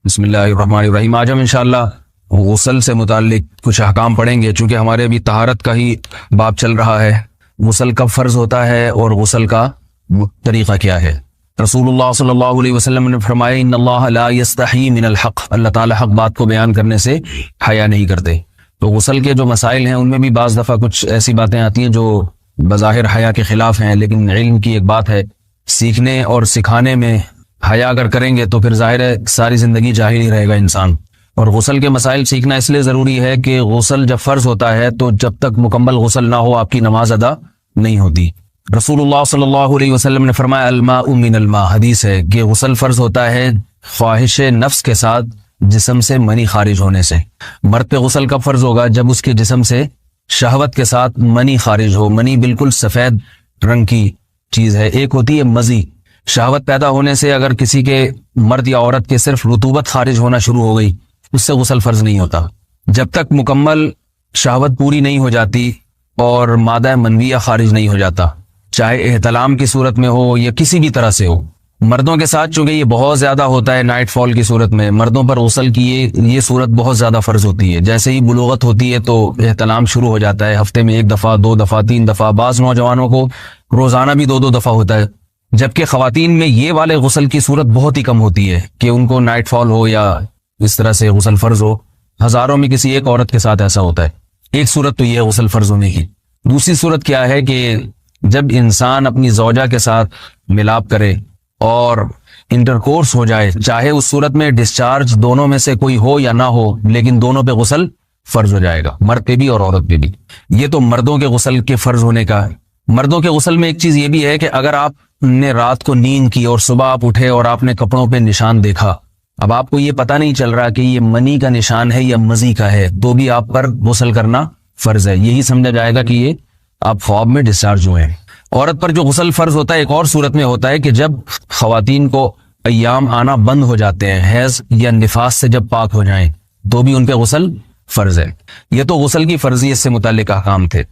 بسم اللہ الرحمن الرحیم۔ آج ہم انشاءاللہ غسل سے متعلق کچھ احکام پڑھیں گے، چونکہ ہمارے ابھی طہارت کا ہی باب چل رہا ہے۔ غسل کب فرض ہوتا ہے اور غسل کا طریقہ کیا ہے؟ رسول اللہ صلی اللہ علیہ وسلم نے فرمایا ان اللہ لا یستحی من الحق، اللہ تعالی حق بات کو بیان کرنے سے حیا نہیں کرتے۔ تو غسل کے جو مسائل ہیں ان میں بھی بعض دفعہ کچھ ایسی باتیں آتی ہیں جو بظاہر حیا کے خلاف ہیں، لیکن علم کی ایک بات ہے، سیکھنے اور سکھانے میں حیا اگر کریں گے تو پھر ظاہر ہے ساری زندگی جاہل ہی رہے گا انسان۔ اور غسل کے مسائل سیکھنا اس لیے ضروری ہے کہ غسل جب فرض ہوتا ہے تو جب تک مکمل غسل نہ ہو آپ کی نماز ادا نہیں ہوتی۔ رسول اللہ صلی اللہ علیہ وسلم نے فرمایا الماء من الماء، حدیث ہے کہ غسل فرض ہوتا ہے خواہش نفس کے ساتھ جسم سے منی خارج ہونے سے۔ مرد پہ غسل کب فرض ہوگا؟ جب اس کے جسم سے شہوت کے ساتھ منی خارج ہو۔ منی بالکل سفید رنگ کی چیز ہے، ایک ہوتی ہے مزی۔ شہوت پیدا ہونے سے اگر کسی کے مرد یا عورت کے صرف رطوبت خارج ہونا شروع ہو گئی، اس سے غسل فرض نہیں ہوتا۔ جب تک مکمل شہوت پوری نہیں ہو جاتی اور مادہ منویہ خارج نہیں ہو جاتا، چاہے احتلام کی صورت میں ہو یا کسی بھی طرح سے ہو۔ مردوں کے ساتھ چونکہ یہ بہت زیادہ ہوتا ہے، نائٹ فال کی صورت میں مردوں پر غسل کی یہ صورت بہت زیادہ فرض ہوتی ہے۔ جیسے ہی بلوغت ہوتی ہے تو احتلام شروع ہو جاتا ہے، ہفتے میں 1 دفعہ 2 دفعہ 3 دفعہ، بعض نوجوانوں کو روزانہ بھی 2 دفعہ ہوتا ہے، جبکہ خواتین میں یہ والے غسل کی صورت بہت ہی کم ہوتی ہے کہ ان کو نائٹ فال ہو یا اس طرح سے غسل فرض ہو۔ ہزاروں میں کسی ایک عورت کے ساتھ ایسا ہوتا ہے۔ ایک صورت تو یہ ہے غسل فرض ہونے کی۔ دوسری صورت کیا ہے کہ جب انسان اپنی زوجہ کے ساتھ ملاپ کرے اور انٹرکورس ہو جائے، چاہے اس صورت میں ڈسچارج دونوں میں سے کوئی ہو یا نہ ہو، لیکن دونوں پہ غسل فرض ہو جائے گا، مرد پہ بھی اور عورت پہ بھی۔ یہ تو مردوں کے غسل کے فرض ہونے کا ہے۔ مردوں کے غسل میں ایک چیز یہ بھی ہے کہ اگر آپ نے رات کو نیند کی اور صبح آپ اٹھے اور آپ نے کپڑوں پہ نشان دیکھا، اب آپ کو یہ پتہ نہیں چل رہا کہ یہ منی کا نشان ہے یا مزی کا ہے، تو بھی آپ پر غسل کرنا فرض ہے۔ یہی سمجھا جائے گا کہ یہ آپ خواب میں ڈسچارج ہوئے ہیں۔ عورت پر جو غسل فرض ہوتا ہے ایک اور صورت میں ہوتا ہے کہ جب خواتین کو ایام آنا بند ہو جاتے ہیں، حیض یا نفاس سے جب پاک ہو جائیں، تو بھی ان پہ غسل فرض ہے۔ یہ تو غسل کی فرضیت سے متعلق احکام تھے۔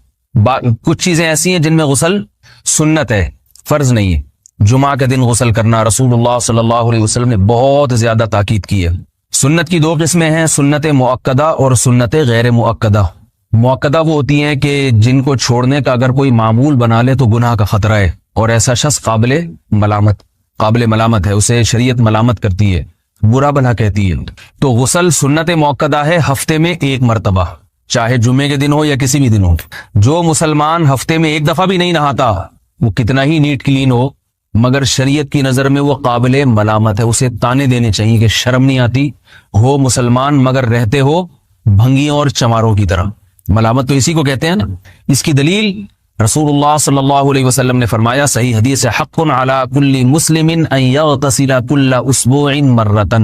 کچھ چیزیں ایسی ہیں جن میں غسل سنت ہے، فرض نہیں ہے۔ جمعہ کے دن غسل کرنا رسول اللہ صلی اللہ علیہ وسلم نے بہت زیادہ تاکید کی ہے۔ سنت کی 2 قسمیں ہیں، سنت مؤکدہ اور سنت غیر مؤکدہ۔ مؤکدہ وہ ہوتی ہیں کہ جن کو چھوڑنے کا اگر کوئی معمول بنا لے تو گناہ کا خطرہ ہے، اور ایسا شخص قابل ملامت ہے، اسے شریعت ملامت کرتی ہے، برا بھلا کہتی ہے۔ تو غسل سنت مؤکدہ ہے ہفتے میں 1 مرتبہ، چاہے جمعے کے دن ہو یا کسی بھی دن ہو۔ جو مسلمان ہفتے میں 1 دفعہ بھی نہیں نہاتا، وہ کتنا ہی نیٹ کلین ہو، مگر شریعت کی نظر میں وہ قابل ملامت ہے، اسے تانے دینے چاہیے کہ شرم نہیں آتی ہو مسلمان مگر رہتے ہو بھنگیوں اور چماروں کی طرح۔ ملامت تو اسی کو کہتے ہیں نا۔ اس کی دلیل رسول اللہ صلی اللہ علیہ وسلم نے فرمایا، صحیح حدیث ہے، حق علی کل مسلم ان یغتسل کل اسبوع مرۃ،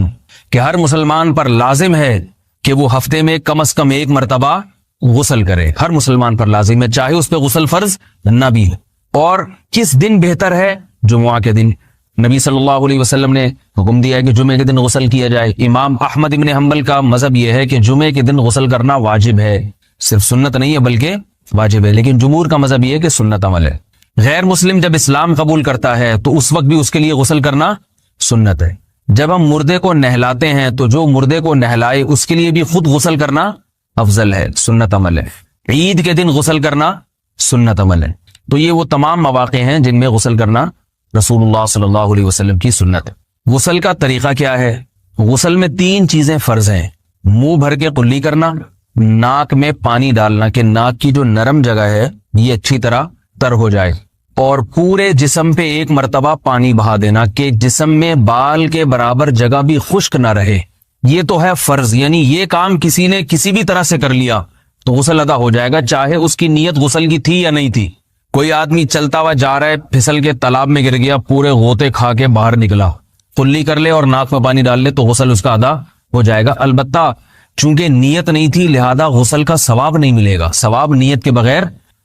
کہ ہر مسلمان پر لازم ہے کہ وہ ہفتے میں کم از کم 1 مرتبہ غسل کرے۔ ہر مسلمان پر لازم ہے، چاہے اس پہ غسل فرض نہ بھی ہو۔ اور کس دن بہتر ہے؟ جمعہ کے دن۔ نبی صلی اللہ علیہ وسلم نے حکم دیا ہے کہ جمعے کے دن غسل کیا جائے۔ امام احمد ابن حنبل کا مذہب یہ ہے کہ جمعے کے دن غسل کرنا واجب ہے، صرف سنت نہیں ہے بلکہ واجب ہے، لیکن جمہور کا مذہب یہ ہے کہ سنت عمل ہے۔ غیر مسلم جب اسلام قبول کرتا ہے تو اس وقت بھی اس کے لیے غسل کرنا سنت ہے۔ جب ہم مردے کو نہلاتے ہیں تو جو مردے کو نہلائے اس کے لیے بھی خود غسل کرنا افضل ہے، سنت عمل ہے۔ عید کے دن غسل کرنا سنت عمل ہے۔ تو یہ وہ تمام مواقع ہیں جن میں غسل کرنا رسول اللہ صلی اللہ علیہ وسلم کی سنت ہے۔ غسل کا طریقہ کیا ہے؟ غسل میں 3 چیزیں فرض ہیں، منہ بھر کے قلی کرنا، ناک میں پانی ڈالنا کہ ناک کی جو نرم جگہ ہے یہ اچھی طرح تر ہو جائے، اور پورے جسم پہ 1 مرتبہ پانی بہا دینا کہ جسم میں بال کے برابر جگہ بھی خشک نہ رہے۔ یہ تو ہے فرض، یعنی یہ کام کسی نے کسی بھی طرح سے کر لیا تو غسل ادا ہو جائے گا، چاہے اس کی نیت غسل کی تھی یا نہیں تھی۔ کوئی آدمی چلتا ہوا جا رہا ہے، پھسل کے تالاب میں گر گیا، پورے غوطے کھا کے باہر نکلا، قلی کر لے اور ناک میں پانی ڈال لے تو غسل اس کا ادا ہو جائے گا۔ البتہ چونکہ نیت نہیں تھی لہذا غسل کا ثواب نہیں ملے گا، ثواب نیت کے بغیر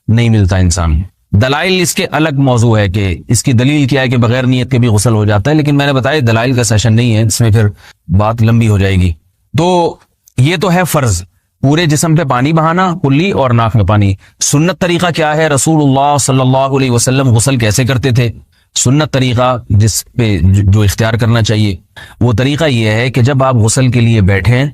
نہیں ملتا انسان۔ دلائل اس کے الگ موضوع ہے کہ اس کی دلیل کیا ہے کہ بغیر نیت کے بھی غسل ہو جاتا ہے، لیکن میں نے بتایا دلائل کا سیشن نہیں ہے، اس میں پھر بات لمبی ہو جائے گی۔ تو یہ تو ہے فرض، پورے جسم پہ پانی بہانا، کلی اور ناک میں پانی۔ سنت طریقہ کیا ہے؟ رسول اللہ صلی اللہ علیہ وسلم غسل کیسے کرتے تھے؟ سنت طریقہ جس پہ جو اختیار کرنا چاہیے وہ طریقہ یہ ہے کہ جب آپ غسل کے لیے بیٹھیں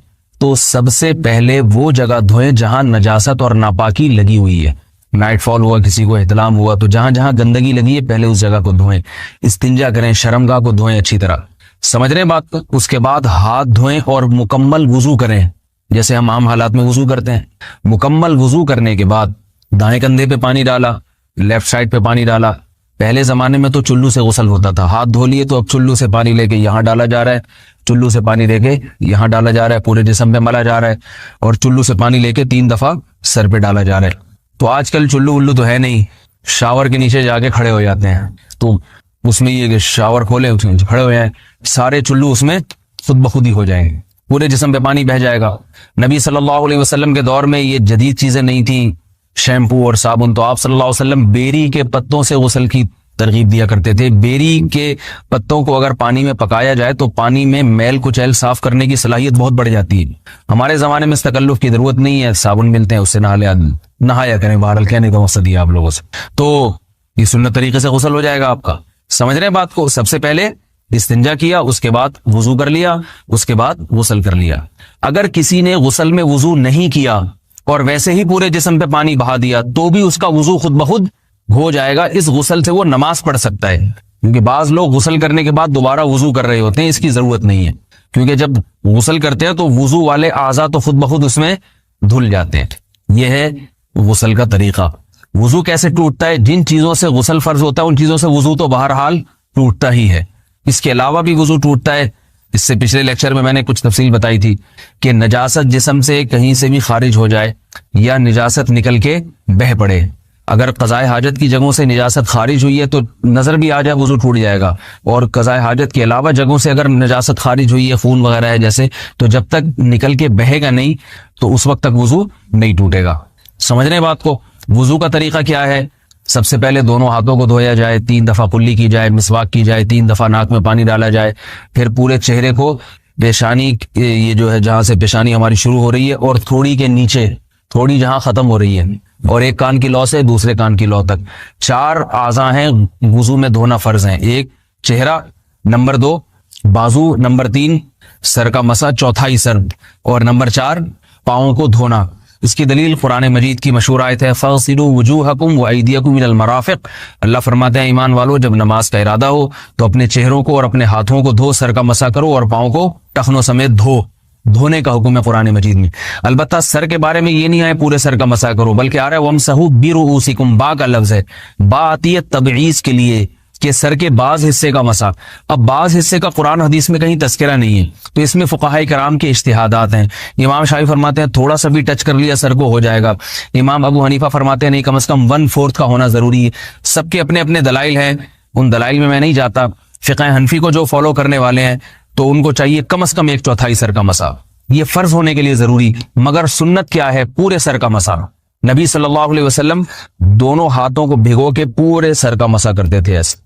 تو سب سے پہلے وہ جگہ دھوئیں جہاں نجاست اور ناپاکی لگی ہوئی ہے. نائٹ فال ہوا, کسی کو احتلام ہوا, تو جہاں جہاں گندگی لگی ہے پہلے اس جگہ کو دھوئیں. استنجا کریں, شرمگاہ کو دھوئیں اچھی طرح. سمجھ رہے ہیں بات کو؟ اس کے بعد ہاتھ دھوئیں اور مکمل وضو کریں جیسے ہم عام حالات میں وضو کرتے ہیں. مکمل وضو کرنے کے بعد دائیں کندھے پہ پانی ڈالا, لیفٹ سائڈ پہ پانی ڈالا. پہلے زمانے میں تو چلو سے غسل ہوتا تھا, ہاتھ دھو لیے تو اب چلو سے پانی لے کے یہاں ڈالا جا رہا ہے, چلو سے پانی لے کے یہاں ڈالا جا رہا ہے, پورے جسم پہ ملا جا رہا ہے, اور چلو سے پانی لے کے 3 دفعہ سر پہ ڈالا جا رہا ہے. تو آج کل چلو ولو تو ہے نہیں, شاور کے نیچے جا کے کھڑے ہو جاتے ہیں. تو اس میں یہ کہ شاور کھولے کھڑے ہوئے ہیں, سارے چلو اس میں خود بخود ہی ہو جائیں گے, پورے جسم پہ پانی بہ جائے گا. نبی صلی اللہ علیہ وسلم کے دور میں یہ جدید چیزیں نہیں تھیں, شیمپو اور صابن. تو آپ صلی اللہ علیہ وسلم بیری کے پتوں سے غسل کی ترغیب دیا کرتے تھے. بیری کے پتوں کو اگر پانی میں پکایا جائے تو پانی میں میل کچیل صاف کرنے کی صلاحیت بہت بڑھ جاتی ہے. ہمارے زمانے میں اس تکلف کی ضرورت نہیں ہے, صابن ملتے ہیں اس سے نہایا کریں. بہرحال کہنے کا مقصد یہ آپ لوگوں سے, تو یہ سنت طریقے سے غسل ہو جائے گا آپ کا. سمجھ رہے ہیں بات کو؟ سب سے پہلے استنجا کیا, اس کے بعد وضو کر لیا, اس کے بعد غسل کر لیا. اگر کسی نے غسل میں وضو نہیں کیا اور ویسے ہی پورے جسم پہ پانی بہا دیا تو بھی اس کا وضو خود بخود ہو جائے گا. اس غسل سے وہ نماز پڑھ سکتا ہے, کیونکہ بعض لوگ غسل کرنے کے بعد دوبارہ وضو کر رہے ہوتے ہیں. اس کی ضرورت نہیں ہے, کیونکہ جب غسل کرتے ہیں تو وضو والے اعضاء تو خود بخود اس میں دھل جاتے ہیں. یہ ہے غسل کا طریقہ. وضو کیسے ٹوٹتا ہے؟ جن چیزوں سے غسل فرض ہوتا ہے ان چیزوں سے وضو تو بہرحال ٹوٹتا ہی ہے. اس کے علاوہ بھی وضو ٹوٹتا ہے. اس سے پچھلے لیکچر میں نے کچھ تفصیل بتائی تھی کہ نجاست جسم سے کہیں سے بھی خارج ہو جائے یا نجاست نکل کے بہہ پڑے, اگر قضائے حاجت کی جگہوں سے نجاست خارج ہوئی ہے تو نظر بھی آ جائے وضو ٹوٹ جائے گا, اور قضائے حاجت کے علاوہ جگہوں سے اگر نجاست خارج ہوئی ہے, خون وغیرہ ہے جیسے, تو جب تک نکل کے بہے گا نہیں تو اس وقت تک وضو نہیں ٹوٹے گا. سمجھ رہے ہیں بات کو؟ وضو کا طریقہ کیا ہے؟ سب سے پہلے دونوں ہاتھوں کو دھویا جائے, 3 دفعہ کلی کی جائے, مسواک کی جائے, 3 دفعہ ناک میں پانی ڈالا جائے, پھر پورے چہرے کو پیشانی, یہ جو ہے جہاں سے پیشانی ہماری شروع ہو رہی ہے اور تھوڑی کے نیچے, تھوڑی جہاں ختم ہو رہی ہے, اور ایک کان کی لو سے دوسرے کان کی لو تک 4 اعضاء ہیں وضو میں دھونا فرض ہیں. 1 چہرہ, نمبر 2 بازو, نمبر 3 سر کا مسا, چوتھائی سر, اور نمبر 4 پاؤں کو دھونا. اس کی دلیل قرآن مجید کی مشہور آیت ہے فاغسلوا وجوہکم وایدیکم الی المرافق. اللہ فرماتے ہیں ایمان والو جب نماز کا ارادہ ہو تو اپنے چہروں کو اور اپنے ہاتھوں کو دھو, سر کا مسا کرو اور پاؤں کو ٹخنوں سمیت دھونے کا حکم ہے قرآن مجید میں. البتہ سر کے بارے میں یہ نہیں آئے پورے سر کا مسا کرو, بلکہ آ رہا ہے وامسحوا برؤوسکم. با کا لفظ ہے, با آتی ہے تبعیض کے لیے کہ سر کے بعض حصے کا مسا. اب بعض حصے کا قرآن حدیث میں کہیں تذکرہ نہیں ہے, تو اس میں فقہاء کرام کے اجتہادات ہیں. امام شافعی فرماتے ہیں تھوڑا سا بھی ٹچ کر لیا سر کو ہو جائے گا. امام ابو حنیفہ فرماتے ہیں نہیں, کم از کم 1/4 کا ہونا ضروری ہے. سب کے اپنے اپنے دلائل ہیں, ان دلائل میں نہیں جاتا. فقہ حنفی کو جو فالو کرنے والے ہیں تو ان کو چاہیے کم از کم 1/4 سر کا مسا, یہ فرض ہونے کے لیے ضروری. مگر سنت کیا ہے؟ پورے سر کا مسا. نبی صلی اللہ علیہ وسلم دونوں ہاتھوں کو بھگو کے پورے سر کا مسا کرتے تھے ایسے.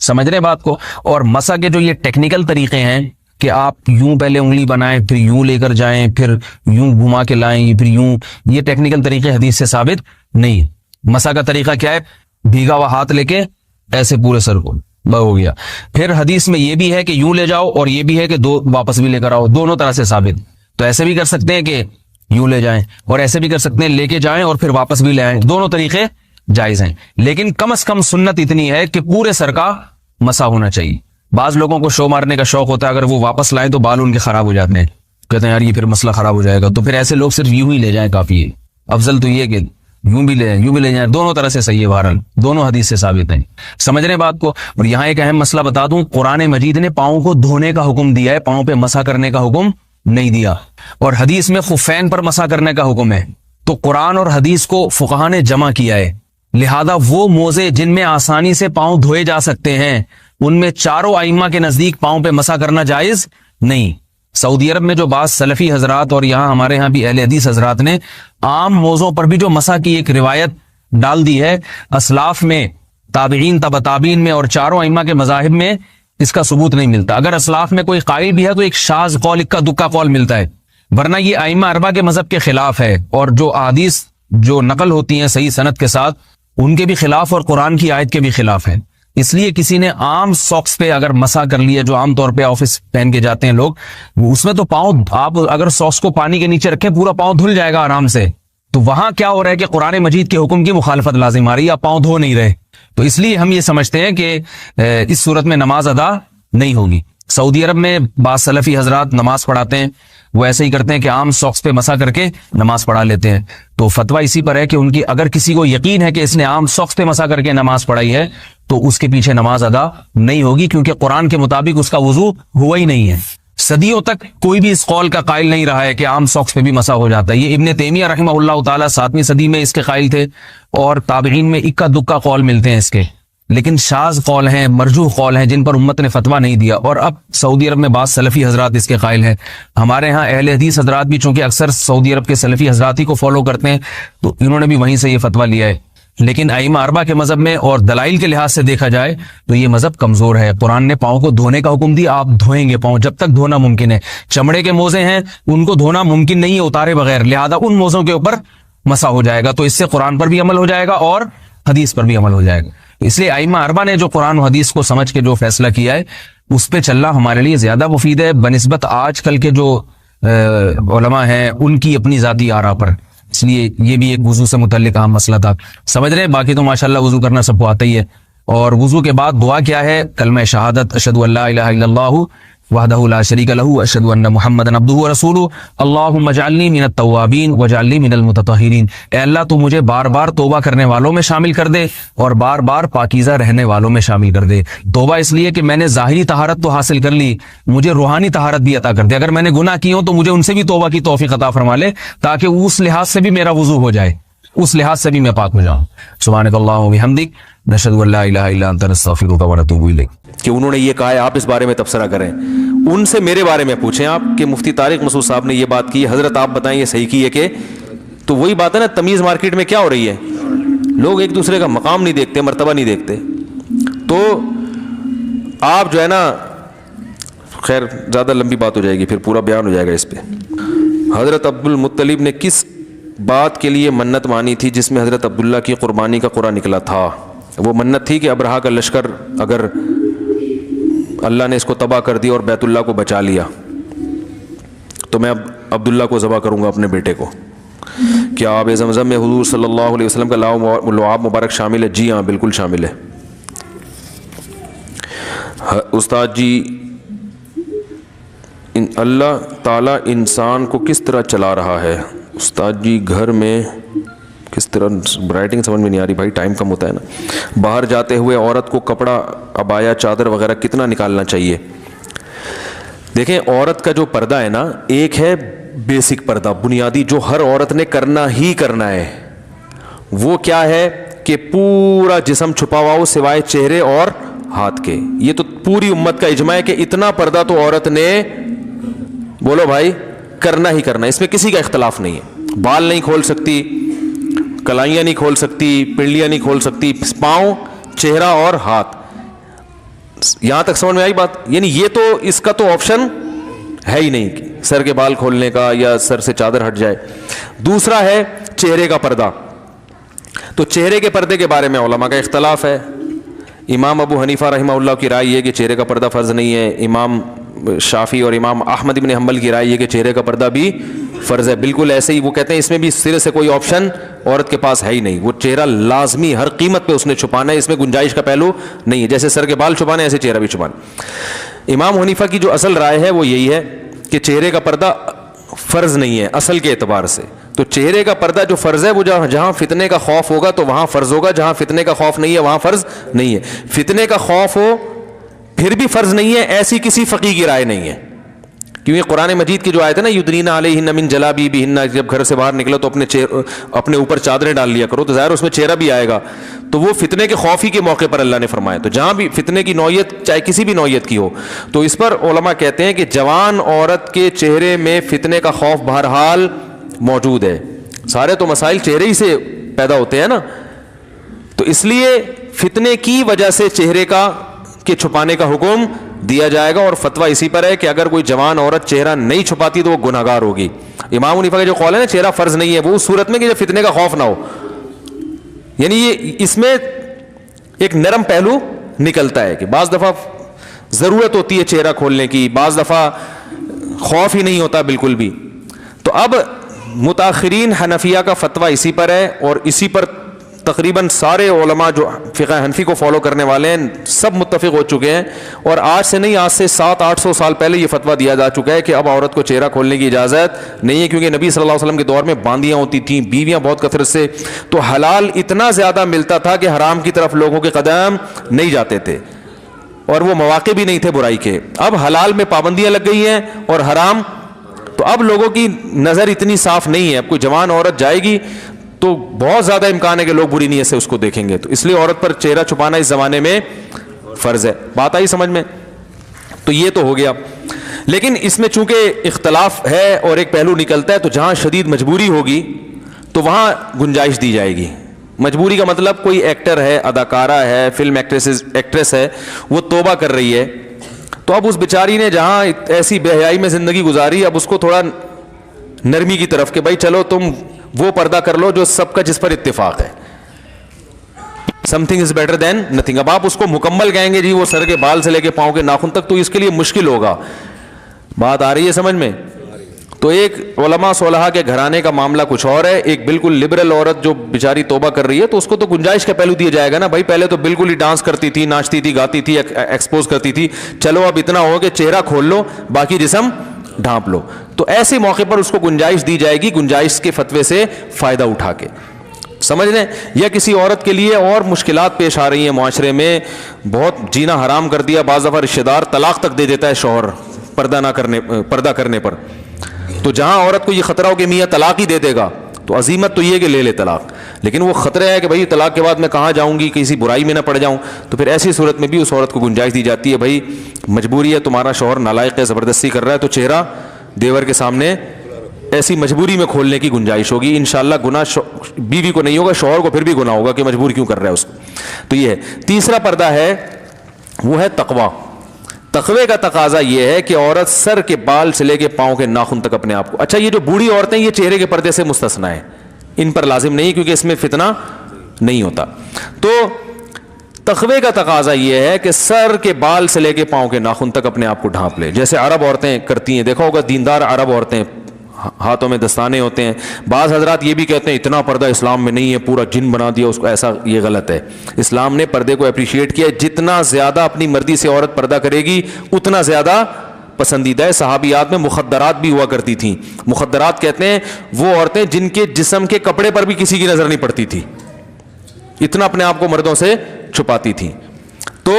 سمجھ رہے بات کو؟ اور مسا کے جو یہ ٹیکنیکل طریقے ہیں کہ آپ یوں پہلے انگلی بنائیں, پھر یوں لے کر جائیں, پھر یوں گھما کے لائیں, پھر یوں, یہ ٹیکنیکل طریقے حدیث سے ثابت نہیں. مسا کا طریقہ کیا ہے؟ بھیگا ہوا ہاتھ لے کے ایسے پورے سر کو ہو گیا. پھر حدیث میں یہ بھی ہے کہ یوں لے جاؤ اور یہ بھی ہے کہ 2 واپس بھی لے کر آؤ, دونوں طرح سے ثابت. تو ایسے بھی کر سکتے ہیں کہ یوں لے جائیں, اور ایسے بھی کر سکتے ہیں لے کے جائیں اور پھر واپس بھی لے آئیں, دونوں طریقے جائز ہیں. لیکن کم از کم سنت اتنی ہے کہ پورے سر کا مسا ہونا چاہیے. بعض لوگوں کو شو مارنے کا شوق ہوتا ہے, اگر وہ واپس لائیں تو بال ان کے خراب ہو جاتے ہیں, کہتے ہیں یار یہ پھر مسئلہ خراب ہو جائے گا, تو پھر ایسے لوگ صرف یوں ہی لے جائیں کافی ہے. افضل تو یہ کہ یوں بھی لے جائیں, دونوں طرح سے صحیح ہے, بہرحال دونوں حدیث سے ثابت ہیں. سمجھ رہے بات کو؟ اور یہاں ایک اہم مسئلہ بتا دوں, قرآن مجید نے پاؤں کو دھونے کا حکم دیا ہے, پاؤں پہ مسا کرنے کا حکم نہیں دیا. اور حدیث میں خفین پر مسا کرنے کا حکم ہے. تو قرآن اور حدیث کو فقہاء نے جمع کیا ہے, لہذا وہ موزے جن میں آسانی سے پاؤں دھوئے جا سکتے ہیں ان میں چاروں ائمہ کے نزدیک پاؤں پہ مسا کرنا جائز نہیں. سعودی عرب میں جو بعض سلفی حضرات اور یہاں ہمارے ہاں بھی اہل حدیث حضرات نے عام موزوں پر بھی جو مسا کی ایک روایت ڈال دی ہے, اسلاف میں, تابعین, تبع تابعین میں اور چاروں ائمہ کے مذاہب میں اس کا ثبوت نہیں ملتا. اگر اسلاف میں کوئی قائل بھی ہے تو ایک شاذ قول, اکا دکا قول ملتا ہے, ورنہ یہ ائمہ اربعہ کے مذہب کے خلاف ہے. اور جو احادیث جو نقل ہوتی ہیں صحیح سند کے ساتھ ان کے بھی خلاف اور قرآن کی آیت کے بھی خلاف ہے. اس لیے کسی نے عام ساکس پہ اگر مسا کر لیا، جو عام طور پہ آفس پہن کے جاتے ہیں لوگ، اس میں تو پاؤں، آپ اگر ساکس کو پانی کے نیچے رکھیں پورا پاؤں دھل جائے گا آرام سے. تو وہاں کیا ہو رہا ہے کہ قرآن مجید کے حکم کی مخالفت لازم آ رہی ہے، آپ پاؤں دھو نہیں رہے. تو اس لیے ہم یہ سمجھتے ہیں کہ اس صورت میں نماز ادا نہیں ہوگی. سعودی عرب میں بعض سلفی حضرات نماز پڑھاتے ہیں، وہ ایسے ہی کرتے ہیں کہ عام ساکس پہ مسا کر کے نماز پڑھا لیتے ہیں. تو فتویٰ اسی پر ہے کہ ان کی اگر کسی کو یقین ہے کہ اس نے عام ساکس پہ مسا کر کے نماز پڑھائی ہے تو اس کے پیچھے نماز ادا نہیں ہوگی، کیونکہ قرآن کے مطابق اس کا وضو ہوا ہی نہیں ہے. صدیوں تک کوئی بھی اس قول کا قائل نہیں رہا ہے کہ عام ساکس پہ بھی مسا ہو جاتا ہے. یہ ابن تیمیہ رحمہ اللہ تعالیٰ 7ویں صدی میں اس کے قائل تھے، اور تابعین میں اکا دکا قول ملتے ہیں اس کے، لیکن شاذ قول ہیں، مرجوح قول ہیں، جن پر امت نے فتویٰ نہیں دیا. اور اب سعودی عرب میں بعض سلفی حضرات اس کے قائل ہیں. ہمارے ہاں اہل حدیث حضرات بھی چونکہ اکثر سعودی عرب کے سلفی حضرات ہی کو فالو کرتے ہیں، تو انہوں نے بھی وہیں سے یہ فتویٰ لیا ہے. لیکن ائمہ اربعہ کے مذہب میں اور دلائل کے لحاظ سے دیکھا جائے تو یہ مذہب کمزور ہے. قرآن نے پاؤں کو دھونے کا حکم دیا، آپ دھوئیں گے پاؤں جب تک دھونا ممکن ہے. چمڑے کے موزے ہیں، ان کو دھونا ممکن نہیں ہے اتارے بغیر، لہذا ان موزوں کے اوپر مسا ہو جائے گا. تو اس سے قرآن پر بھی عمل ہو جائے گا اور حدیث پر بھی عمل ہو جائے گا. اس لیے ائمہ اربعہ نے جو قرآن و حدیث کو سمجھ کے جو فیصلہ کیا ہے اس پہ چلنا ہمارے لیے زیادہ مفید ہے بنسبت آج کل کے جو علماء ہیں ان کی اپنی ذاتی آراء پر. اس لیے یہ بھی ایک وضو سے متعلق اہم مسئلہ تھا. سمجھ رہے ہیں؟ باقی تو ماشاءاللہ وضو کرنا سب کو آتا ہی ہے. اور وضو کے بعد دعا کیا ہے؟ کلمہ شہادت، اشہد ان لا الہ الا اللہ وحدہ لا شریک لہ اشہد ان محمدا عبدہ ورسولہ اللہم اجعلنی من التوابین واجعلنی من المتطہرین. اے اللہ تو مجھے بار بار توبہ کرنے والوں میں شامل کر دے اور بار بار پاکیزہ رہنے والوں میں شامل کر دے. توبہ اس لیے کہ میں نے ظاہری طہارت تو حاصل کر لی، مجھے روحانی طہارت بھی عطا کر دے. اگر میں نے گناہ کی ہوں تو مجھے ان سے بھی توبہ کی توفیق عطا فرما لے، تاکہ اس لحاظ سے بھی میرا وضو ہو جائے، اس لحاظ سے بھی میں پاک ہو جاؤں. سبحانک اللہم وبحمدک نشہد ان لا الہ الا انت نستغفرک ونتوب الیک. کہ انہوں نے یہ کہا ہے، آپ اس بارے میں تبصرہ کریں. ان سے میرے بارے میں پوچھیں آپ کہ مفتی طارق مسعود صاحب نے یہ بات کی ہے، حضرت آپ بتائیں یہ صحیح کی ہے کہ؟ تو وہی بات ہے نا، تمیز مارکیٹ میں کیا ہو رہی ہے، لوگ ایک دوسرے کا مقام نہیں دیکھتے، مرتبہ نہیں دیکھتے. تو آپ جو ہے نا، خیر زیادہ لمبی بات ہو جائے گی، پھر پورا بیان ہو جائے گا اس پہ. حضرت عبد المطلب نے کس بات کے لیے منت مانی تھی جس میں حضرت عبداللہ کی قربانی کا قرعہ نکلا تھا؟ وہ منت تھی کہ ابرہہ کا لشکر اگر اللہ نے اس کو تباہ کر دیا اور بیت اللہ کو بچا لیا تو میں اب عبداللہ کو ذبح کروں گا، اپنے بیٹے کو. کیا آب زمزم میں حضور صلی اللہ علیہ وسلم کا لعاب مبارک شامل ہے؟ جی ہاں بالکل شامل ہے. استاد جی، اللہ تعالیٰ انسان کو کس طرح چلا رہا ہے؟ استاد جی گھر میں کس طرح، رائٹنگ سمجھ میں نہیں آ رہی بھائی، ٹائم کم ہوتا ہے نا. باہر جاتے ہوئے عورت کو کپڑا، عبایا، چادر وغیرہ کتنا نکالنا چاہیے؟ دیکھیں عورت کا جو پردہ ہے نا، ایک ہے بیسک پردہ بنیادی جو ہر عورت نے کرنا ہی کرنا ہے. وہ کیا ہے کہ پورا جسم چھپا ہوا ہو سوائے چہرے اور ہاتھ کے. یہ تو پوری امت کا اجماع ہے کہ اتنا پردہ تو عورت نے، بولو بھائی، کرنا ہی کرنا ہے، اس میں کسی کا اختلاف نہیں ہے. بال نہیں کھول سکتی، کلائیاں نہیں کھول سکتی، پنڈلیاں نہیں کھول سکتی، پاؤں، چہرہ اور ہاتھ. یہاں تک سمجھ میں آئی بات؟ یعنی یہ تو اس کا تو آپشن ہے ہی نہیں کہ سر کے بال کھولنے کا یا سر سے چادر ہٹ جائے. دوسرا ہے چہرے کا پردہ. تو چہرے کے پردے کے بارے میں علماء کا اختلاف ہے. امام ابو حنیفہ رحمہ اللہ کی رائے یہ کہ چہرے کا پردہ فرض نہیں ہے. امام شافعی اور امام احمد بن حنبل کی رائے یہ کہ چہرے کا پردہ بھی فرض ہے. بالکل ایسے ہی وہ کہتے ہیں اس میں بھی سرے سے کوئی آپشن عورت کے پاس ہے ہی نہیں. وہ چہرہ لازمی ہر قیمت پہ اس نے چھپانا ہے، اس میں گنجائش کا پہلو نہیں ہے. جیسے سر کے بال چھپانے ایسے چہرہ بھی چھپانا. امام حنیفہ کی جو اصل رائے ہے وہ یہی ہے کہ چہرے کا پردہ فرض نہیں ہے اصل کے اعتبار سے. تو چہرے کا پردہ جو فرض ہے وہ جہاں فتنے کا خوف ہوگا تو وہاں فرض ہوگا، جہاں فتنے کا خوف نہیں ہے وہاں فرض نہیں ہے. فتنے کا خوف ہو پھر بھی فرض نہیں ہے، ایسی کسی فقیہ کی رائے نہیں ہے. کیونکہ قرآن مجید کی جو آیت ہے نا، یدنین علیہن من جلابیبہن، جب گھر سے باہر نکلو تو اپنے اوپر چادریں ڈال لیا کرو، تو ظاہر اس میں چہرہ بھی آئے گا. تو وہ فتنے کے خوف ہی کے موقع پر اللہ نے فرمایا. تو جہاں بھی فتنے کی نوعیت چاہے کسی بھی نوعیت کی ہو، تو اس پر علماء کہتے ہیں کہ جوان عورت کے چہرے میں فتنے کا خوف بہرحال موجود ہے. سارے تو مسائل چہرے ہی سے پیدا ہوتے ہیں نا. تو اس لیے فتنے کی وجہ سے چہرے کے چھپانے کا حکم دیا جائے گا. اور فتویٰ اسی پر ہے کہ اگر کوئی جوان عورت چہرہ نہیں چھپاتی تو وہ گنہگار ہوگی. امام حنیفہ کا جو قول ہے نا چہرہ فرض نہیں ہے، وہ اس صورت میں کہ جب فتنے کا خوف نہ ہو. یعنی یہ اس میں ایک نرم پہلو نکلتا ہے کہ بعض دفعہ ضرورت ہوتی ہے چہرہ کھولنے کی, بعض دفعہ خوف ہی نہیں ہوتا بالکل بھی. تو اب متاخرین حنفیہ کا فتویٰ اسی پر ہے, اور اسی پر تقریباً سارے علماء جو فقہ حنفی کو فالو کرنے والے ہیں سب متفق ہو چکے ہیں. اور آج سے نہیں, آج سے 700-800 سال پہلے یہ فتویٰ دیا جا چکا ہے کہ اب عورت کو چہرہ کھولنے کی اجازت نہیں ہے, کیونکہ نبی صلی اللہ علیہ وسلم کے دور میں باندیاں ہوتی تھیں, بیویاں بہت کثرت سے, تو حلال اتنا زیادہ ملتا تھا کہ حرام کی طرف لوگوں کے قدم نہیں جاتے تھے, اور وہ مواقع بھی نہیں تھے برائی کے. اب حلال میں پابندیاں لگ گئی ہیں اور حرام, تو اب لوگوں کی نظر اتنی صاف نہیں ہے. اب کوئی جوان عورت جائے گی تو بہت زیادہ امکان ہے کہ لوگ بری نیت سے اس کو دیکھیں گے, تو اس لیے عورت پر چہرہ چھپانا اس زمانے میں فرض ہے. بات آئی سمجھ میں؟ تو یہ تو ہو گیا. لیکن اس میں چونکہ اختلاف ہے اور ایک پہلو نکلتا ہے, تو جہاں شدید مجبوری ہوگی تو وہاں گنجائش دی جائے گی. مجبوری کا مطلب کوئی ایکٹر ہے, اداکارہ ہے, فلم ایکٹریس ہے, وہ توبہ کر رہی ہے, تو اب اس بیچاری نے جہاں ایسی بے حیائی میں زندگی گزاری, اب اس کو تھوڑا نرمی کی طرف کہ بھائی چلو تم وہ پردہ کر لو جو سب کا جس پر اتفاق ہے. Some thing is better than nothing. اب آپ اس کو مکمل کہیں گے جی وہ سر کے بال سے لے کے پاؤں کے ناخن تک, تو اس کے لیے مشکل ہوگا. بات آ رہی ہے سمجھ میں؟ تو ایک علماء صلحاء کے گھرانے کا معاملہ کچھ اور ہے, ایک بالکل لبرل عورت جو بیچاری توبہ کر رہی ہے, تو اس کو تو گنجائش کا پہلو دیا جائے گا نا. بھائی پہلے تو بالکل ہی ڈانس کرتی تھی, ناچتی تھی, گاتی تھی, ایکسپوز کرتی تھی, چلو اب اتنا ہو کہ چہرہ کھول لو, باقی جسم ڈھانپ لو. تو ایسے موقع پر اس کو گنجائش دی جائے گی, گنجائش کے فتوے سے فائدہ اٹھا کے. سمجھ لیں؟ یا کسی عورت کے لیے اور مشکلات پیش آ رہی ہیں معاشرے میں, بہت جینا حرام کر دیا, بعض دفعہ رشتہ دار طلاق تک دے دیتا ہے شوہر پردہ کرنے پر. تو جہاں عورت کو یہ خطرہ ہو کہ میاں طلاق ہی دے دے گا, تو عزیمت تو یہ کہ لے لے طلاق, لیکن وہ خطرہ ہے کہ بھائی طلاق کے بعد میں کہاں جاؤں گی, کسی برائی میں نہ پڑ جاؤں. تو پھر ایسی صورت میں بھی اس عورت کو گنجائش دی جاتی ہے, بھائی مجبوری ہے, تمہارا شوہر نالائق ہے, زبردستی کر رہا ہے, تو چہرہ دیور کے سامنے ایسی مجبوری میں کھولنے کی گنجائش ہوگی. انشاءاللہ گناہ بیوی کو نہیں ہوگا, شوہر کو پھر بھی گناہ ہوگا کہ مجبور کیوں کر رہا ہے اس کو. تو یہ ہے. تیسرا پردہ ہے وہ ہے تقویٰ. تقوی کا تقاضا یہ ہے کہ عورت سر کے بال سے لے کے پاؤں کے ناخن تک اپنے آپ کو, اچھا یہ جو بوڑھی عورتیں یہ چہرے کے پردے سے مستثنا ہے, ان پر لازم نہیں کیونکہ اس میں فتنہ نہیں ہوتا. تو تقوی کا تقاضا یہ ہے کہ سر کے بال سے لے کے پاؤں کے ناخن تک اپنے آپ کو ڈھانپ لے, جیسے عرب عورتیں کرتی ہیں. دیکھا ہوگا دیندار عرب عورتیں, ہاتھوں میں دستانے ہوتے ہیں. بعض حضرات یہ بھی کہتے ہیں اتنا پردہ اسلام میں نہیں ہے, پورا جن بنا دیا اس کو, ایسا یہ غلط ہے. اسلام نے پردے کو اپریشیٹ کیا ہے, جتنا زیادہ اپنی مرضی سے عورت پردہ کرے گی اتنا زیادہ پسندیدہ ہے. صحابیات میں مخدرات بھی ہوا کرتی تھیں. مخدرات کہتے ہیں وہ عورتیں جن کے جسم کے کپڑے پر بھی کسی کی نظر نہیں پڑتی تھی, اتنا اپنے آپ کو مردوں سے چھپاتی تھی. تو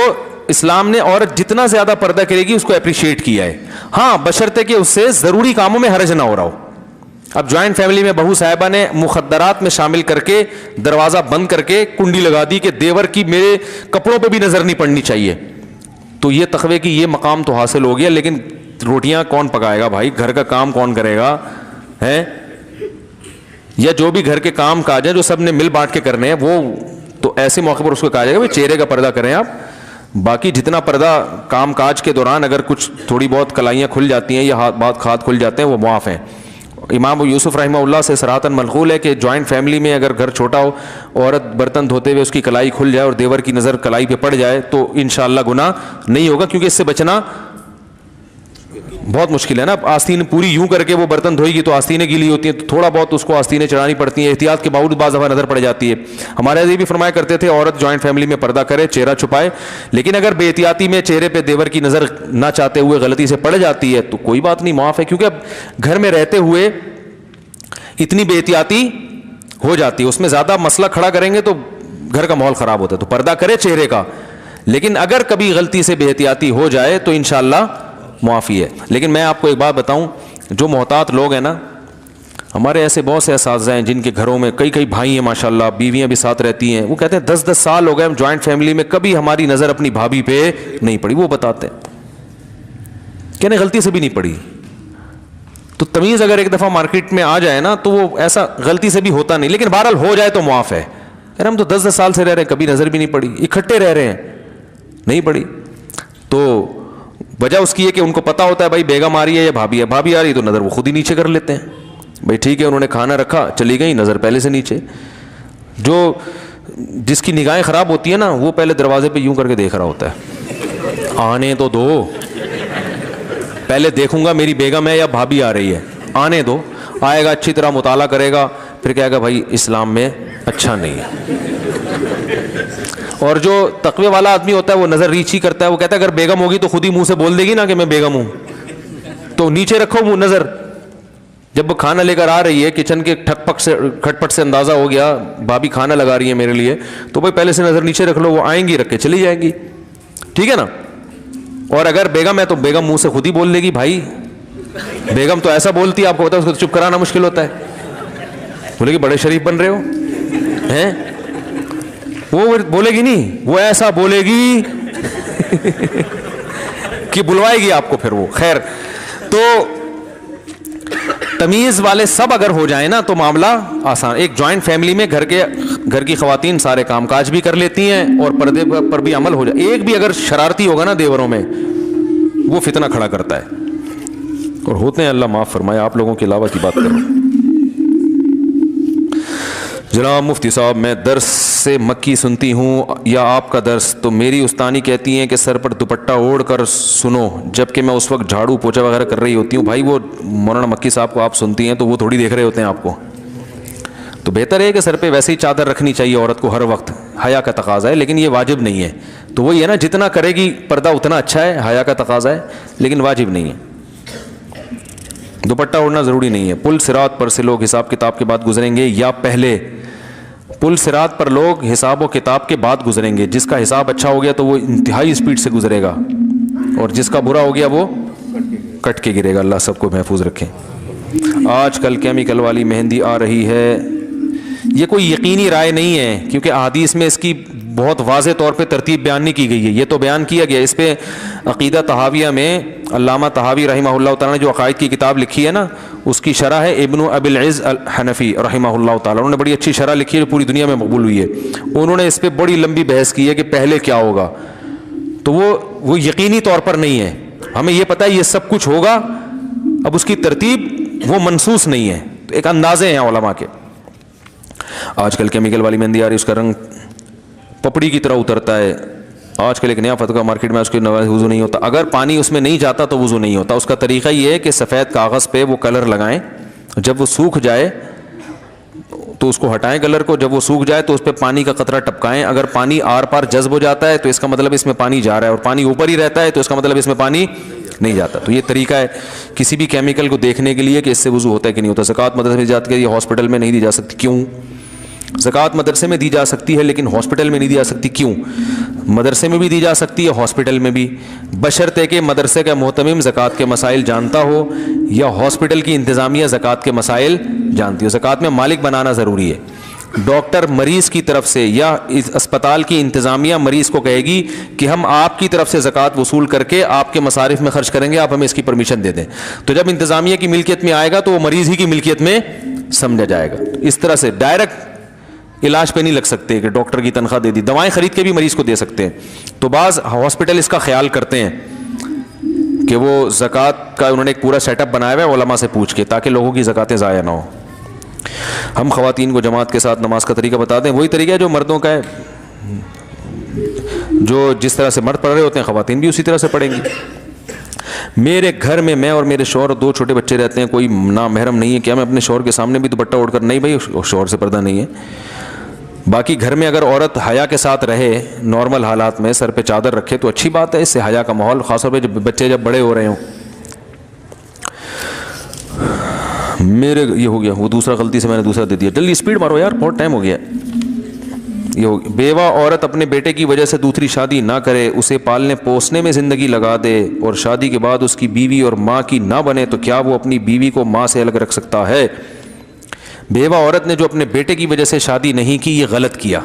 اسلام نے عورت جتنا زیادہ پردہ کرے گی اس کو اپریشیٹ کیا ہے. ہاں بشرطے کہ اس سے ضروری کاموں میں حرج نہ ہو رہا ہو. اب جوائنٹ فیملی میں بہو صاحبہ نے مخدرات میں شامل کر کے دروازہ بند کر کے کنڈی لگا دی کہ دیور کی میرے کپڑوں پہ بھی نظر نہیں پڑنی چاہیے, تو یہ تقوی کی یہ مقام تو حاصل ہو گیا, لیکن روٹیاں کون پکائے گا بھائی, گھر کا کام کون کرے گا ہے, یا جو بھی گھر کے کام کاج ہیں جو سب نے مل بانٹ کے کرنے ہیں وہ, تو ایسے موقع پر اس کو کہا جائے گا بھائی چہرے کا پردہ کریں آپ. باقی جتنا پردہ کام کاج کے دوران اگر کچھ تھوڑی بہت کلائیاں کھل جاتی ہیں یا ہاتھ کھل جاتے ہیں وہ معاف ہیں. امام یوسف رحمہ اللہ سے صراحتاً منقول ہے کہ جوائنٹ فیملی میں اگر گھر چھوٹا ہو, عورت برتن دھوتے ہوئے اس کی کلائی کھل جائے اور دیور کی نظر کلائی پہ پڑ جائے تو انشاءاللہ گناہ نہیں ہوگا, کیونکہ اس سے بچنا بہت مشکل ہے نا. آستین پوری یوں کر کے وہ برتن دھوئے گی تو آستینیں گیلی ہوتی ہیں, تو تھوڑا بہت اس کو آستینیں چڑھانی پڑتی ہیں, احتیاط کے باوجود بعض دفعہ نظر پڑ جاتی ہے. ہمارے یہ بھی فرمایا کرتے تھے عورت جوائنٹ فیملی میں پردہ کرے, چہرہ چھپائے, لیکن اگر بے احتیاطی میں چہرے پہ دیور کی نظر نہ چاہتے ہوئے غلطی سے پڑ جاتی ہے تو کوئی بات نہیں, معاف ہے. کیونکہ اب گھر میں رہتے ہوئے اتنی بے احتیاطی ہو جاتی ہے, اس میں زیادہ مسئلہ کھڑا کریں گے تو گھر کا ماحول خراب ہوتا ہے. تو پردہ کرے چہرے کا, لیکن اگر کبھی غلطی سے بے احتیاطی ہو جائے تو انشاءاللہ معافی ہے. لیکن میں آپ کو ایک بات بتاؤں, جو محتاط لوگ ہیں نا, ہمارے ایسے بہت سے اساتذہ ہیں جن کے گھروں میں کئی بھائی ہیں ماشاءاللہ, بیویاں بھی ساتھ رہتی ہیں, وہ کہتے ہیں 10 سال ہو گئے ہم جوائنٹ فیملی میں, کبھی ہماری نظر اپنی بھابھی پہ نہیں پڑی. وہ بتاتے ہیں کہنے غلطی سے بھی نہیں پڑی. تو تمیز اگر ایک دفعہ مارکیٹ میں آ جائے نا تو وہ ایسا غلطی سے بھی ہوتا نہیں, لیکن بہرحال ہو جائے تو معاف ہے. یار ہم تو 10 سال سے رہ رہے ہیں, کبھی نظر بھی نہیں پڑی, اکٹھے رہ رہے ہیں, نہیں پڑی. تو وجہ اس کی ہے کہ ان کو پتا ہوتا ہے بھائی بیگم آ رہی ہے یا بھابھی ہے, بھابھی آ رہی ہے تو نظر وہ خود ہی نیچے کر لیتے ہیں. بھائی ٹھیک ہے انہوں نے کھانا رکھا, چلی گئی, نظر پہلے سے نیچے. جو جس کی نگاہیں خراب ہوتی ہیں نا وہ پہلے دروازے پہ یوں کر کے دیکھ رہا ہوتا ہے, آنے تو دو, پہلے دیکھوں گا میری بیگم ہے یا بھابھی آ رہی ہے, آنے دو. آئے گا, اچھی طرح مطالعہ کرے گا, پھر کہے گا بھائی اسلام میں اچھا نہیں ہے. اور جو تقوی والا آدمی ہوتا ہے وہ نظر ریچھ ہی کرتا ہے, وہ کہتا ہے اگر بیگم ہوگی تو خود ہی منہ سے بول دے گی نا کہ میں بیگم ہوں, تو نیچے رکھو وہ نظر. جب وہ کھانا لے کر آ رہی ہے کچن کے کھٹ پٹ سے اندازہ ہو گیا بھابھی کھانا لگا رہی ہے میرے لیے, تو بھائی پہلے سے نظر نیچے رکھ لو, وہ آئیں گی رکھ کے چلی جائیں گی, ٹھیک ہے نا. اور اگر بیگم ہے تو بیگم منہ سے خود ہی بول دے گی بھائی, بیگم تو ایسا بولتی ہے آپ کو پتا ہے, اس کو چپ کرانا مشکل ہوتا ہے. بولے گی بڑے شریف بن رہے ہو ہیں, وہ بولے گی نہیں, وہ ایسا بولے گی کہ بلوائے گی آپ کو پھر وہ. خیر, تو تمیز والے سب اگر ہو جائیں نا تو معاملہ آسان. ایک جوائنٹ فیملی میں گھر کی خواتین سارے کام کاج بھی کر لیتی ہیں اور پردے پر بھی عمل ہو جائے. ایک بھی اگر شرارتی ہوگا نا دیوروں میں, وہ فتنہ کھڑا کرتا ہے. اور ہوتے ہیں, اللہ معاف فرمائے, آپ لوگوں کے علاوہ کی بات کروں. جناب مفتی صاحب, میں درس سے مکی سنتی ہوں یا آپ کا درس, تو میری استانی کہتی ہیں کہ سر پر دوپٹہ اوڑھ کر سنو, جبکہ میں اس وقت جھاڑو پوچھا وغیرہ کر رہی ہوتی ہوں. بھائی وہ مولانا مکی صاحب کو آپ سنتی ہیں تو وہ تھوڑی دیکھ رہے ہوتے ہیں آپ کو, تو بہتر ہے کہ سر پہ ویسے ہی چادر رکھنی چاہیے عورت کو ہر وقت, حیا کا تقاضا ہے, لیکن یہ واجب نہیں ہے. تو وہی ہے نا, جتنا کرے گی پردہ اتنا اچھا ہے, حیا کا تقاضا ہے لیکن واجب نہیں ہے. دوپٹہ اوڑھنا ضروری نہیں ہے. پل صراط پر سے لوگ حساب کتاب کے بعد گزریں گے یا پہلے؟ پل صراط پر لوگ حساب و کتاب کے بعد گزریں گے. جس کا حساب اچھا ہو گیا تو وہ انتہائی اسپیڈ سے گزرے گا, اور جس کا برا ہو گیا وہ کٹ کے گرے گا. اللہ سب کو محفوظ رکھیں. آج کل کیمیکل والی مہندی آ رہی ہے, یہ کوئی یقینی رائے نہیں ہے کیونکہ احادیث میں اس کی بہت واضح طور پہ ترتیب بیان نہیں کی گئی ہے. یہ تو بیان کیا گیا, اس پہ عقیدہ طحاویہ میں علامہ طحاوی رحمہ اللہ تعالیٰ نے جو عقائد کی کتاب لکھی ہے نا, اس کی شرح ہے ابن ابی العز الحنفی رحمہ اللہ تعالیٰ. انہوں نے بڑی اچھی شرح لکھی ہے جو پوری دنیا میں مقبول ہوئی ہے. انہوں نے اس پہ بڑی لمبی بحث کی ہے کہ پہلے کیا ہوگا, تو وہ یقینی طور پر نہیں ہے. ہمیں یہ پتہ ہے یہ سب کچھ ہوگا, اب اس کی ترتیب وہ منصوص نہیں ہے, تو ایک اندازے ہیں علماء کے. آج کل کیمیکل والی مہندی آ رہی, اس کا رنگ پپڑی کی طرح اترتا ہے. آج کل ایک نیا فتویٰ مارکیٹ میں, اس کے وضو نہیں ہوتا. اگر پانی اس میں نہیں جاتا تو وضو نہیں ہوتا. اس کا طریقہ یہ ہے کہ سفید کاغذ پہ وہ کلر لگائیں, جب وہ سوکھ جائے تو اس کو ہٹائیں کلر کو, جب وہ سوکھ جائے تو اس پہ پانی کا قطرہ ٹپکائیں. اگر پانی آر پار جذب ہو جاتا ہے تو اس کا مطلب اس میں پانی جا رہا ہے, اور پانی اوپر ہی رہتا ہے تو اس کا مطلب اس میں پانی نہیں جاتا. تو یہ طریقہ ہے کسی بھی کیمیکل کو دیکھنے کے لیے کہ اس سے وضو ہوتا ہے کہ نہیں ہوتا. زکوٰۃ مدرسے میں جاتی ہے, یہ ہاسپٹل میں نہیں دی جا سکتی. کیوں؟ زکوٰۃ مدرسے میں دی جا سکتی ہے لیکن ہاسپٹل میں نہیں دی جا سکتی. کیوں؟ مدرسے میں بھی دی جا سکتی ہے, ہاسپٹل میں بھی, بشرطے کہ مدرسے کا محتمم زکوٰۃ کے مسائل جانتا ہو یا ہاسپٹل کی انتظامیہ زکوٰۃ کے مسائل جانتی ہو. زکوٰۃ میں مالک بنانا ضروری ہے. ڈاکٹر مریض کی طرف سے یا اسپتال کی انتظامیہ مریض کو کہے گی کہ ہم آپ کی طرف سے زکوٰۃ وصول کر کے آپ کے مصارف میں خرچ کریں گے, آپ ہمیں اس کی پرمیشن دے دیں. تو جب انتظامیہ کی ملکیت میں آئے گا تو وہ مریض ہی کی ملکیت میں سمجھا جائے گا. اس طرح سے ڈائریکٹ علاج پہ نہیں لگ سکتے کہ ڈاکٹر کی تنخواہ دے دی, دوائیں خرید کے بھی مریض کو دے سکتے ہیں. تو بعض ہاسپٹل اس کا خیال کرتے ہیں کہ وہ زکوٰۃ کا انہوں نے ایک پورا سیٹ اپ بنایا ہوا ہے علماء سے پوچھ کے, تاکہ لوگوں کی زکاتیں ضائع نہ ہو. ہم خواتین کو جماعت کے ساتھ نماز کا طریقہ بتا دیں. وہی طریقہ ہے جو مردوں کا ہے, جو جس طرح سے مرد پڑھ رہے ہوتے ہیں خواتین بھی اسی طرح سے پڑھیں گی. میرے گھر میں اور میرے شوہر 2 چھوٹے بچے رہتے ہیں, کوئی نامحرم نہیں ہے, کیا میں اپنے شوہر کے سامنے بھی دوپٹہ اوڑھ کر؟ نہیں بھائی, شوہر سے پردہ نہیں ہے. باقی گھر میں اگر عورت حیا کے ساتھ رہے, نارمل حالات میں سر پہ چادر رکھے تو اچھی بات ہے, اس سے حیا کا ماحول, خاص طور پہ جب بچے جب بڑے ہو رہے ہوں. میرے یہ ہو گیا, وہ دوسرا غلطی سے میں نے دوسرا دے دیا. جلدی اسپیڈ مارو یار, بہت ٹائم ہو گیا. یہ ہو گیا. بیوہ عورت اپنے بیٹے کی وجہ سے دوسری شادی نہ کرے, اسے پالنے پوسنے میں زندگی لگا دے اور شادی کے بعد اس کی بیوی اور ماں کی نہ بنے, تو کیا وہ اپنی بیوی کو ماں سے الگ رکھ سکتا ہے؟ بیوہ عورت نے جو اپنے بیٹے کی وجہ سے شادی نہیں کی, یہ غلط کیا.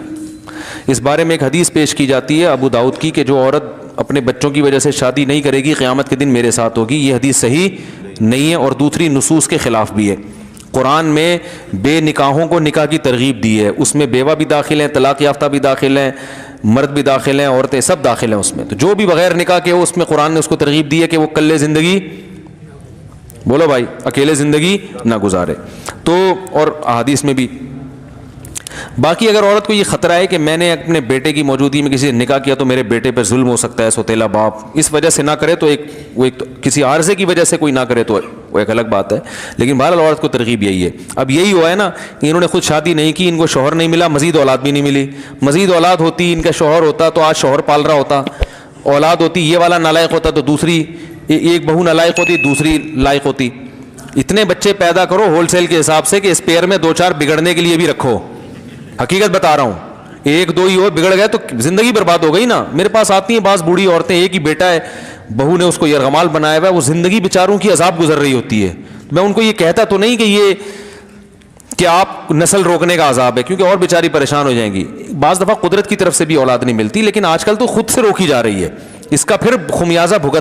اس بارے میں ایک حدیث پیش کی جاتی ہے ابو داؤد کی کہ جو عورت اپنے بچوں کی وجہ سے شادی نہیں کرے گی قیامت کے دن میرے ساتھ ہوگی. یہ حدیث صحیح نہیں ہے اور دوسری نصوص کے خلاف بھی ہے. قرآن میں بے نکاحوں کو نکاح کی ترغیب دی ہے, اس میں بیوہ بھی داخل ہیں, طلاق یافتہ بھی داخل ہیں, مرد بھی داخل ہیں, عورتیں سب داخل ہیں اس میں. تو جو بھی بغیر نکاح کے ہو اس میں قرآن نے اس کو ترغیب دی ہے کہ وہ کلے زندگی, بولو بھائی, اکیلے زندگی نہ گزارے. تو اور احادیث میں بھی باقی اگر عورت کو یہ خطرہ ہے کہ میں نے اپنے بیٹے کی موجودگی میں کسی سے نکاح کیا تو میرے بیٹے پہ ظلم ہو سکتا ہے، سوتیلا باپ اس وجہ سے نہ کرے تو کسی عارضے کی وجہ سے کوئی نہ کرے تو وہ ایک الگ بات ہے، لیکن بہرحال عورت کو ترغیب یہی ہے. اب یہی ہوا ہے نا، انہوں نے خود شادی نہیں کی، ان کو شوہر نہیں ملا، مزید اولاد بھی نہیں ملی. مزید اولاد ہوتی، ان کا شوہر ہوتا تو آج شوہر پال رہا ہوتا. اولاد ہوتی، یہ والا نالائق ہوتا تو دوسری ایک بہو نالائق ہوتی، دوسری لائق ہوتی. اتنے بچے پیدا کرو ہول سیل کے حساب سے کہ اسپیئر میں 2-4 بگڑنے کے لیے بھی رکھو. حقیقت بتا رہا ہوں، 1-2 ہی ہو، بگڑ گئے تو زندگی برباد ہو گئی نا. میرے پاس آتی ہیں بعض بوڑھی عورتیں، ایک ہی بیٹا ہے، بہو نے اس کو یرغمال بنایا ہوا ہے، وہ زندگی بیچاروں کی عذاب گزر رہی ہوتی ہے. میں ان کو یہ کہتا تو نہیں کہ آپ نسل روکنے کا عذاب ہے، کیونکہ اور بیچاری پریشان ہو جائیں گی. بعض دفعہ قدرت کی طرف سے بھی اولاد نہیں ملتی، لیکن آج کل تو خود سے روکی جا رہی ہے. اس کا پھر خمیازہ بھگت